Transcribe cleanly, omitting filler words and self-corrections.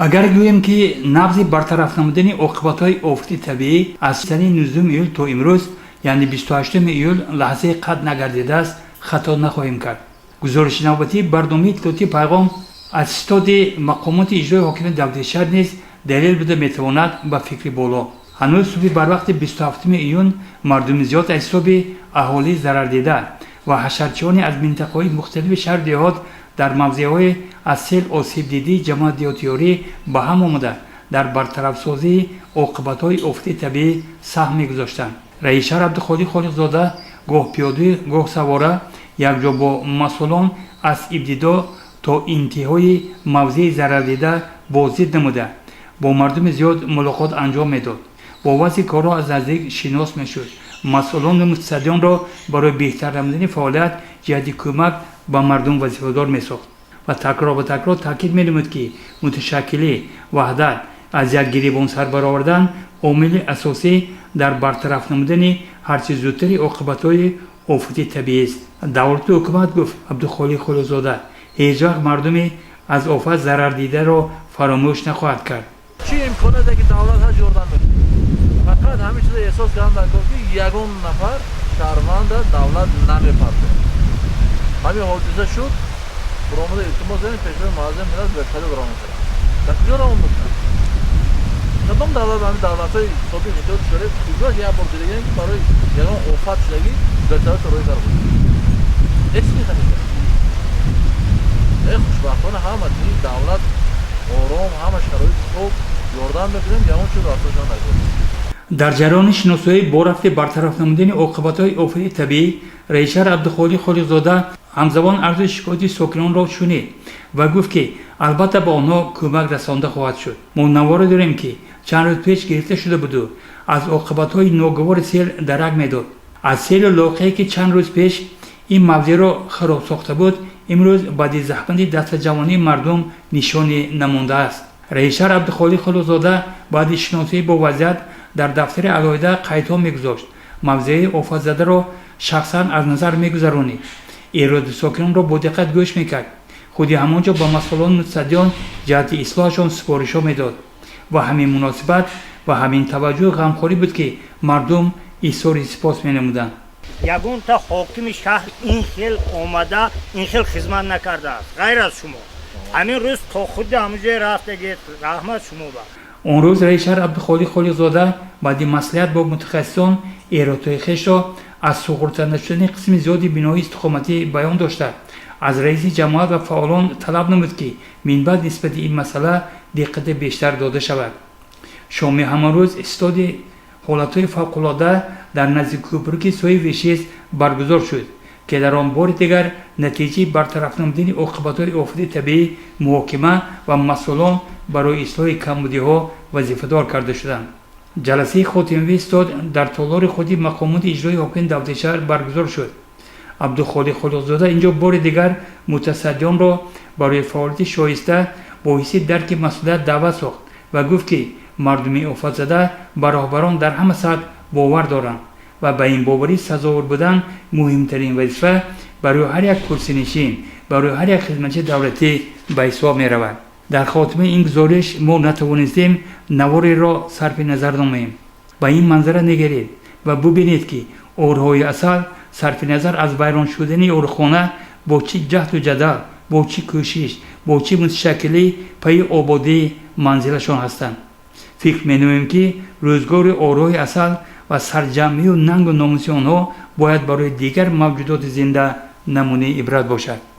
اگر گویم که نبض برطرف نمودن عاقبت‌های آفت طبیعی از سن 19 ایول تا امروز یعنی 28 ایول لحظه قطع نگردیده است خطا نخواهیم کرد. گزارش نوبتی برنامه اطلاعاتی پیغام از استاد مقامات اجرای حاکمیت دولت شهر نیز دلیل بوده میتواند به فکر بالا. هنوز صبح بر وقت 27 ایون مردم زیاد از حساب اهالی ضرر دیده و حشرچیانی از منطقه‌های مختلف شهر دهات در موضع‌های از سیل آسیب دیده جماعت دیوتیاری به هم آمده در برطرف سازی عاقبت‌های آفت طبیعی سهم می‌گذاشتند. رئیس شهر عبدالخالق خالقزاده گاه پیاده گاه سواره یکجا با مسئولان از ابتدا تا انتهای موضع ضرر دیده بازدید نموده با مردم زیاد ملاقات انجام میداد. با وضع کارها از نزدیک شناس میشد. مسئولان متصدیان را برای بهتر نمودن فعالیت جهت کمک به مردم وظیفه‌دار میساخت و تکرار تاکید می‌نمود که متشکلی وحدت از یک گریبان سر برآوردن عامل اساسی در برطرف نمودن هرچه زودتر عاقبت‌های آفت طبیعی است. دولت و حکومت گفت عبدالخالق خالقزاده هیچ وقت مردم از آفت ضرر دیده را فراموش نخواهد کرد. چی امکانه که دولت ها جردن بده؟ فقط همین چیز احساس کردن در که یگان نفر شهروند دولت نمیپرده. همین حادثه شد برآمده التماس دادن پیشوای معظم ملت بهتری برآمده شد. در کجا را میکنن؟ کدام دولت همین دولت‌های سابق اتحاد شوروی کجاش یک بار دیگه که برای یگان آفت شدگی بهتری تو روی کار بود. اسمی خمیده. خوشبختانه همه این دولت آرام همه شرایط خوب یاردن بکنیم یگان چون راستشان نگذاریم. در جریان شناسایی با رفت برطرف نمودن عاقبت‌های آفت طبیعی رئیس شهر عبدالخالق خالقزاده همزمان عرض شکایت ساکنان را شنید و گفت که البته به آنها کمک رسانده خواهد شد. ما نوار داریم که چند روز پیش گرفته شده بود و از عاقبت‌های ناگوار سیل درک میداد. از سیل لاقی که چند روز پیش این موضع را خراب ساخته بود امروز بعد زحمت دست جوانی مردم نشانی نمانده است. رئیس شهر عبدالخالق خالقزاده بعد شناسایی با وضعیت در دفتر علایده قیدها میگذاشت. موضع آفت زده را شخصا از نظر میگذرانید. ایراد ساکنان را با دقت گوش میکرد. خودی همانجا با مسئولان متصدیان جهت اصلاحشان سفارشها میداد و همین مناسبت و همین توجه و غمخواری بود که مردم ایثار سپاس مینمودند. یگان تا حاکم شهر این خیل آمده این خیل خدمت نکرده است غیر از شما. همین روز تا خود همونجا رفته گید رحمت شما با. اون روز رئیس شهر عبدالخالق خالقزاده بعد مصلحت با متخصصان ایرادهای خویش را از سوغورتنده شدن قسم زیادی بنای استقامتی بیان داشته. از رئیس جماعت و فعالان طلب نمود که من بعد نسبت این مسئله دقت بیشتر داده شود. شام همان روز استاد حالتهای فوق‌العاده در نزدیک کوپرک سوی ویشیز برگزار شد که در آن بار دیگر نتیجه برطرف نمودن عاقبت‌های آفت طبیعی محاکمه و مسئولان برای اصلاح کمبودی‌ها وظیفه‌دار کرده شدند. جلسه خاتمه استاد در تالار خودی مقامات اجرایی حاکم دولت شهر برگزار شد. عبدالخالق خالقزاده اینجا بار دیگر متصدیان را برای فعالیت شایسته با حیث درک مسئولیت دعوت ساخت و گفت که مردم آفت زده برابران در همه سطح باور دارند و به این باوری سزاوار بودن مهمترین وظیفه برای هر یک کرسینشین برای هر یک خدمتچی دولتی به حساب می رود. در خاتمه این گزارش ما نتوانستیم نواری را صرف نظر نماییم. به این منظره نگرید و ببینید که اورهای اصل صرف نظر از ویران شدن اورخانه با چه جهد و جدل با چه کوشش با چه متشکلی پی آبادی منزلشان هستند. فکر می‌نماییم که روزگار اورهای اصل و سرجمی و ننگ و ناموسی آنها باید برای دیگر موجودات زنده نمونه عبرت باشد.